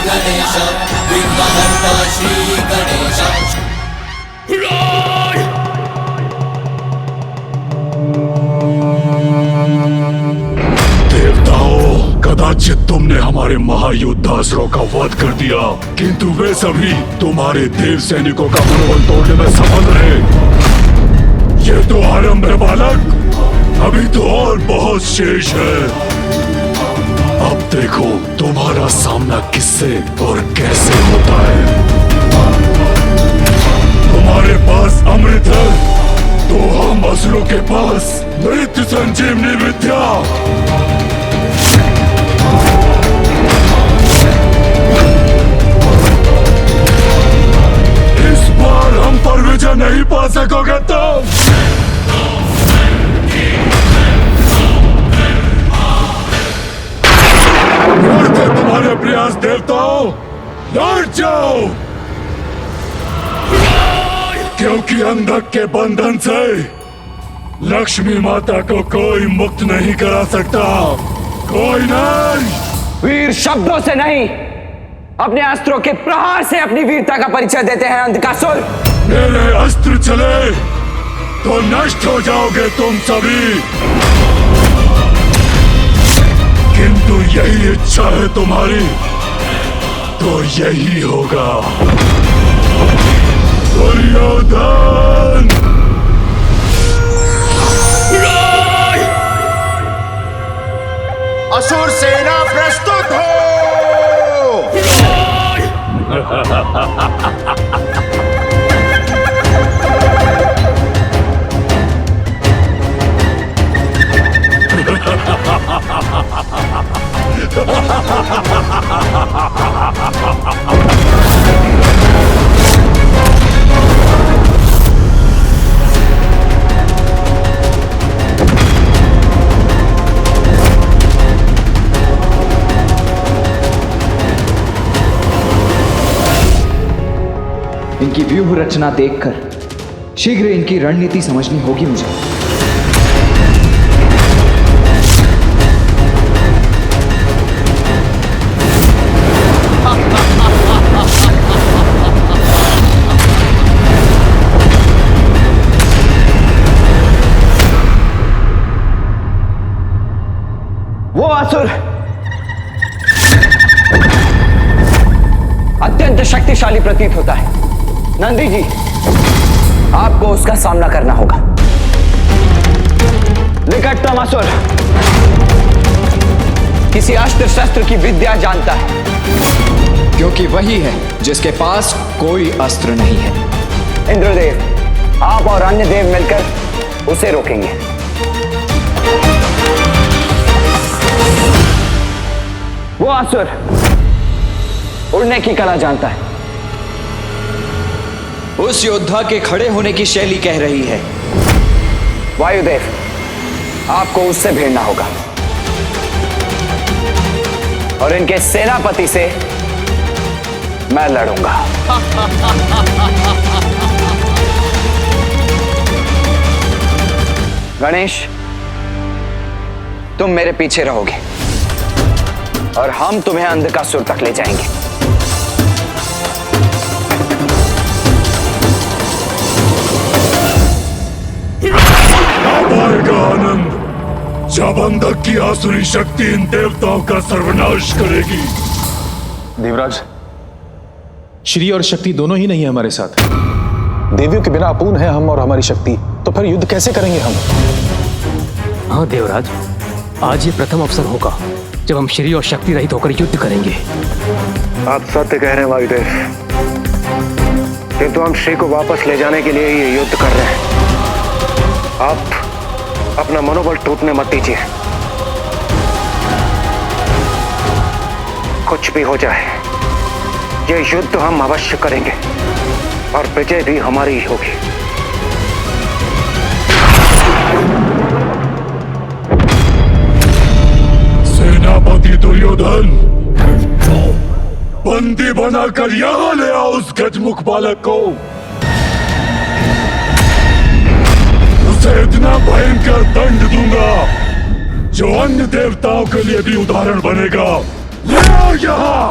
गणेश विघ्नहर्ता श्री गणेश। कदाचित तुमने हमारे महायोद्धासुरों का वध कर दिया, किंतु वे सभी तुम्हारे देव सैनिकों का मनोबल तोड़ने में सफल रहे। ये तो आरंभ है बालक, अभी तो और बहुत शेष है। अब देखो तुम्हारा सामना किससे और कैसे होता है। तुम्हारे पास अमृत है तो हम असुरों के पास मृत्यु संजीवनी विद्या। इस बार हम पर विजय नहीं पा सकोगे तुम। व्यर्थ तुम्हारे प्रयास देवताओं, लौट जाओ, क्योंकि अंधक के बंधन से लक्ष्मी माता को कोई मुक्त नहीं करा सकता, कोई नहीं। वीर शब्दों से नहीं, अपने अस्त्रों के प्रहार से अपनी वीरता का परिचय देते हैं अंधकासुर। मेरे अस्त्र चले तो नष्ट हो जाओगे तुम सभी, किंतु यही इच्छा है तुम्हारी तो यही होगा। दुर्योधन! असुर सेना प्रस्तुत हो। इनकी व्यूह रचना देखकर शीघ्र इनकी रणनीति समझनी होगी मुझे। वो असुर अत्यंत शक्तिशाली प्रतीत होता है। नंदी जी, आपको उसका सामना करना होगा। निकटतम असुर किसी अस्त्र शस्त्र की विद्या जानता है, क्योंकि वही है जिसके पास कोई अस्त्र नहीं है। इंद्रदेव, आप और अन्य देव मिलकर उसे रोकेंगे। वो असुर उड़ने की कला जानता है। उस योद्धा के खड़े होने की शैली कह रही है। वायुदेव, आपको उससे भिड़ना होगा और इनके सेनापति से मैं लड़ूंगा। गणेश, तुम मेरे पीछे रहोगे और हम तुम्हें अंधकासुर तक ले जाएंगे। अब आएगा आनंद जब अंधक की आसुरी शक्ति इन देवताओं का सर्वनाश करेगी। देवराज, श्री और शक्ति दोनों ही नहीं है हमारे साथ। देवियों के बिना अपूर्ण है हम और हमारी शक्ति, तो फिर युद्ध कैसे करेंगे हम? हाँ देवराज, आज ये प्रथम अवसर होगा जब हम श्री और शक्ति रहित होकर युद्ध करेंगे। आप सत्य कह रहे हैं वायुदेव, किंतु हम श्री को वापस ले जाने के लिए ही ये युद्ध कर रहे हैं। आप अपना मनोबल टूटने मत दीजिए। कुछ भी हो जाए, ये युद्ध हम अवश्य करेंगे और विजय भी हमारी ही होगी। सेनापति दुर्योधन, बंदी बनाकर यहाँ ले आओ उस गजमुख बालक को। उसे इतना भयंकर दंड दूंगा जो अन्य देवताओं के लिए भी उदाहरण बनेगा। ले आओ यहाँ।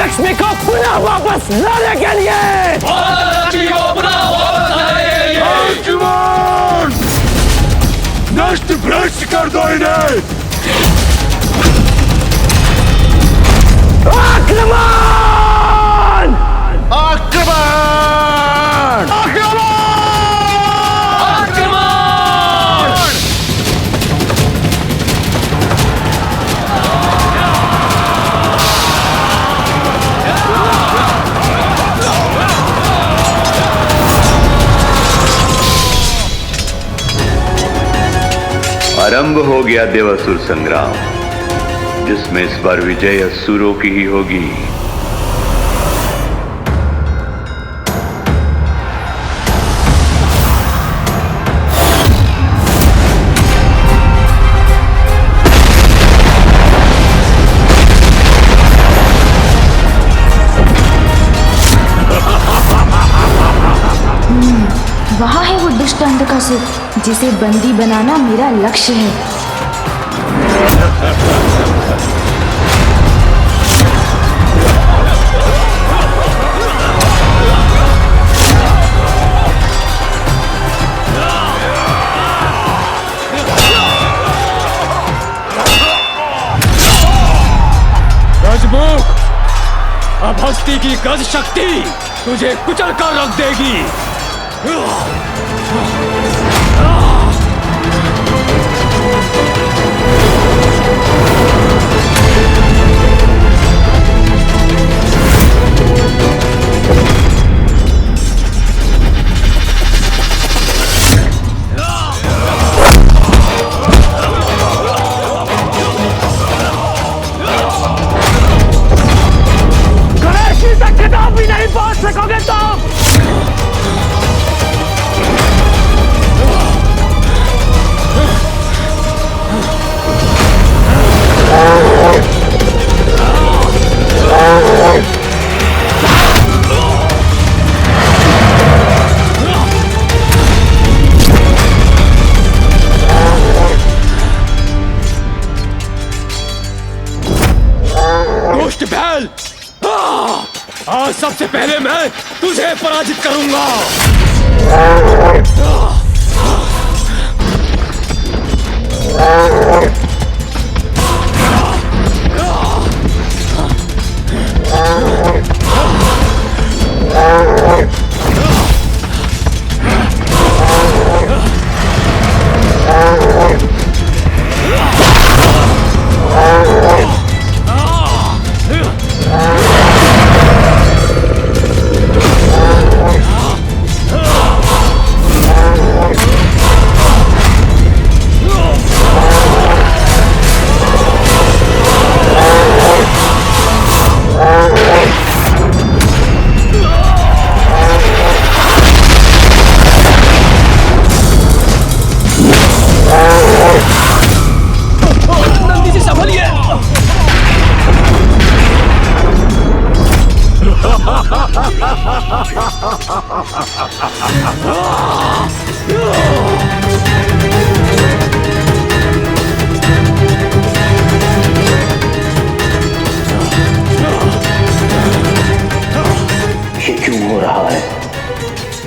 लक्ष्मी को पुनः वापस लाने के लिए। लक्ष्मी को पुनः वापस लाने के लिए। अर्जुमन! नष्ट भ्रष्ट कर दो इन्हें। आक्रमण! आक्रमण! आरंभ हो गया देवासुर संग्राम, जिसमें इस बार विजय असुरों की ही होगी। वहाँ है वो दुष्ट अंधकासुर, जिसे बंदी बनाना मेरा लक्ष्य है। राजमुख, अब हस्ती की गज शक्ति तुझे कुचल कर रख देगी। गणेश जी तक खिताब भी नहीं पहुंच सकोगे तुम। दुष्ट बैल, आज सबसे पहले मैं तुझे पराजित करूंगा।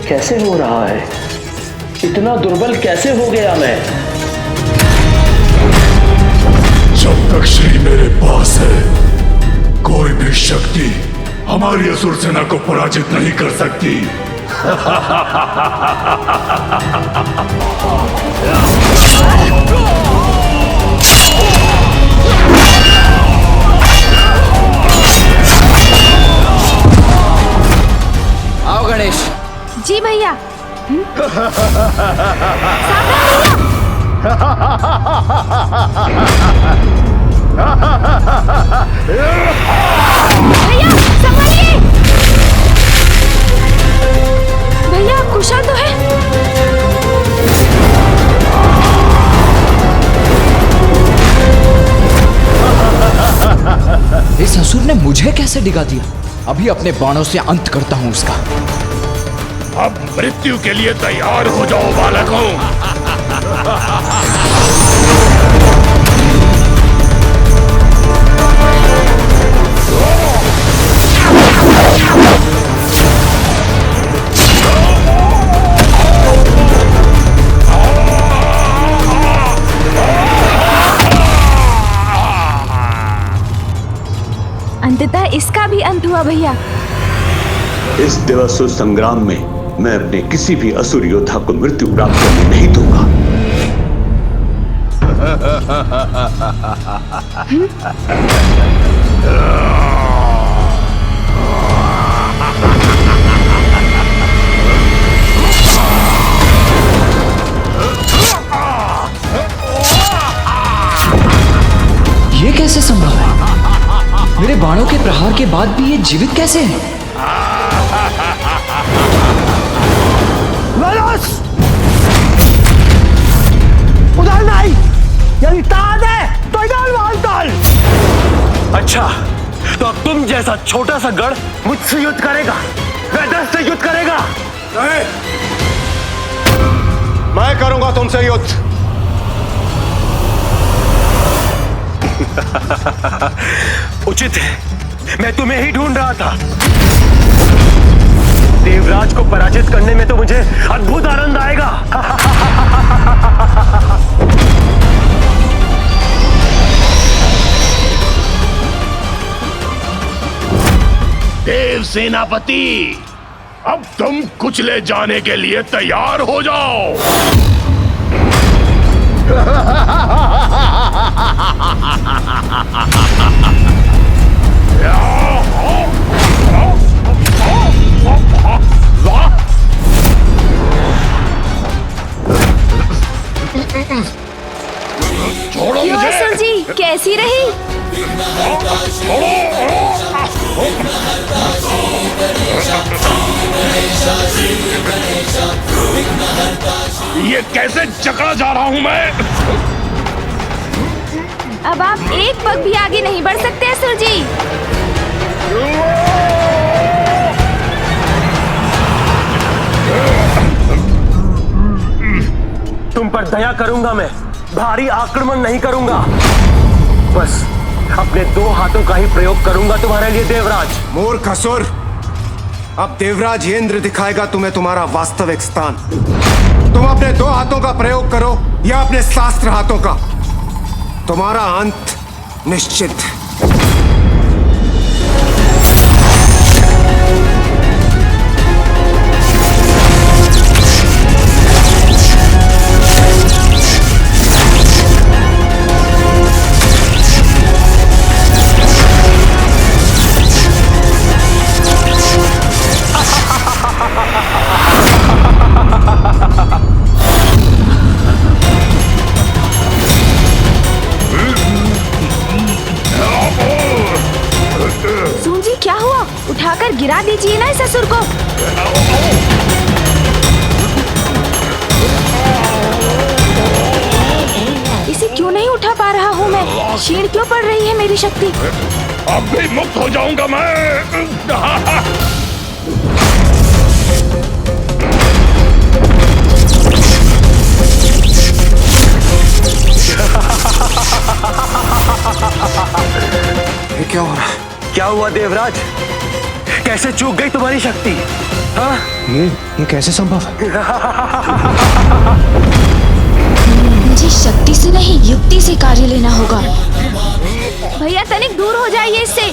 कैसे हो रहा है? इतना दुर्बल कैसे हो गया मैं? जब तक श्री मेरे पास है, कोई भी शक्ति हमारी असुर सेना को पराजित नहीं कर सकती। आओ गणेश। जी भैया। भैया संभालिए। भैया आप कुशल तो है? इस असुर ने मुझे कैसे डिगा दिया? अभी अपने बाणों से अंत करता हूं उसका। अब मृत्यु के लिए तैयार हो जाओ बालकों। का भी अंत हुआ भैया। इस देवासुर संग्राम में मैं अपने किसी भी असुर योद्धा को मृत्यु प्राप्त करने नहीं दूंगा। ये कैसे संभव है? मेरे बाणों के प्रहार के बाद भी ये जीवित कैसे है? उधर नहीं, यदि ताकत है तो इधर वाल। अच्छा, तो अब तुम जैसा छोटा सा गढ़ मुझसे युद्ध करेगा, वेदस से युद्ध करेगा? नहीं, मैं करूंगा तुमसे युद्ध। उचित है, मैं तुम्हें ही ढूंढ रहा था। देवराज को पराजित करने में तो मुझे अद्भुत आनंद आएगा। देव सेनापति, अब तुम कुचले जाने के लिए तैयार हो जाओ। छोड़ो मुझे। असुर जी कैसी रही? ये कैसे जकड़ा जा रहा हूं मैं? अब आप एक पग भी आगे नहीं बढ़ सकते असुर जी। तुम पर दया करूंगा मैं, भारी आक्रमण नहीं करूंगा। बस अपने दो हाथों का ही प्रयोग करूंगा तुम्हारे लिए देवराज। मूर्ख असुर, अब देवराज इंद्र दिखाएगा तुम्हें तुम्हारा वास्तविक स्थान। तुम अपने दो हाथों का प्रयोग करो या अपने शास्त्र हाथों का, तुम्हारा अंत निश्चित। उठाकर गिरा दीजिए ना इस असुर को। इसे क्यों नहीं उठा पा रहा हूँ मैं? क्षीण क्यों पड़ रही है मेरी शक्ति? अब भी मुक्त हो जाऊंगा मैं। ये क्या हो रहा है? क्या हुआ देवराज? कैसे चूक गई तुम्हारी शक्ति? हाँ? ये कैसे संभव है? मुझे शक्ति से नहीं युक्ति से कार्य लेना होगा। भैया तनिक दूर हो जाइए इससे।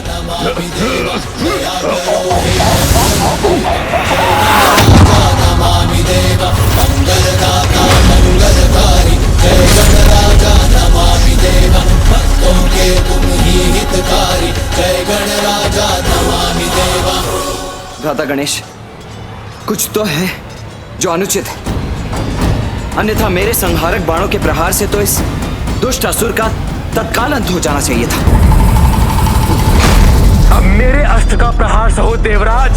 भ्राता गणेश, कुछ तो है जो अनुचित है, अन्यथा मेरे संहारक बाणों के प्रहार से तो इस दुष्ट असुर का तत्काल अंत हो जाना चाहिए था। अब मेरे अस्त्र का प्रहार सहो देवराज।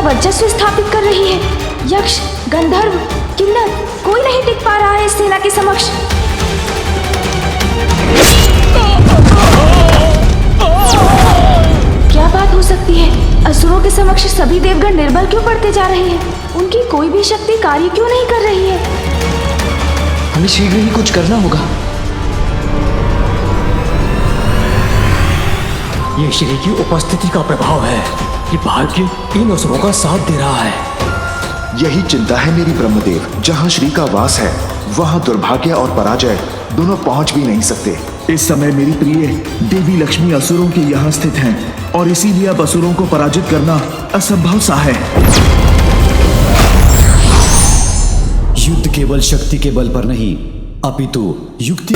वर्चस्व स्थापित कर रही है। यक्ष, गंधर्व, किन्नर, कोई नहीं टिक पा रहा है इस सेना के समक्ष। क्या बात हो सकती है? के समक्ष सभी देवगण निर्बल क्यों पड़ते जा रहे हैं? उनकी कोई भी शक्ति कार्य क्यों नहीं कर रही है? हमें शीघ्र ही कुछ करना होगा। ये श्री की उपस्थिति का प्रभाव है कि भाग्य इन असुरों का साथ दे रहा है। यही चिंता है मेरी ब्रह्मदेव। जहाँ श्री का वास है वहाँ दुर्भाग्य और पराजय दोनों पहुँच भी नहीं सकते। इस समय मेरी प्रिय देवी लक्ष्मी असुरों के यहाँ स्थित हैं और इसीलिए अब असुरों को पराजित करना असंभव सा है। युद्ध केवल शक्ति के बल पर नहीं अपितु युक्ति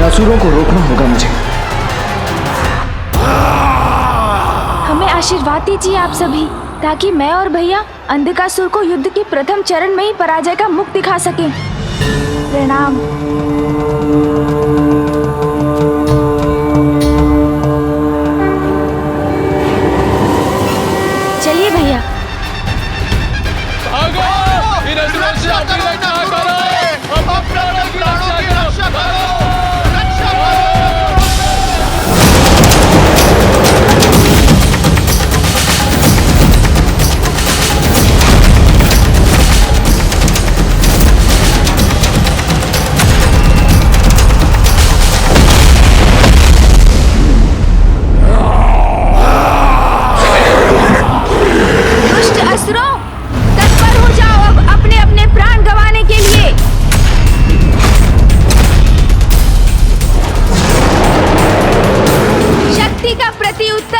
असुरों को रोकना होगा मुझे। हमें आशीर्वाद दीजिए आप सभी, ताकि मैं और भैया अंधकासुर को युद्ध के प्रथम चरण में ही पराजय का मुख दिखा सकें। प्रणाम। चलिए भैया।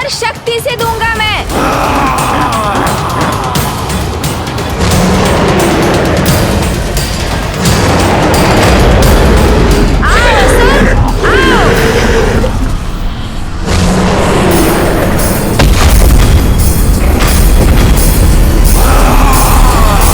शक्ति से दूंगा मैं।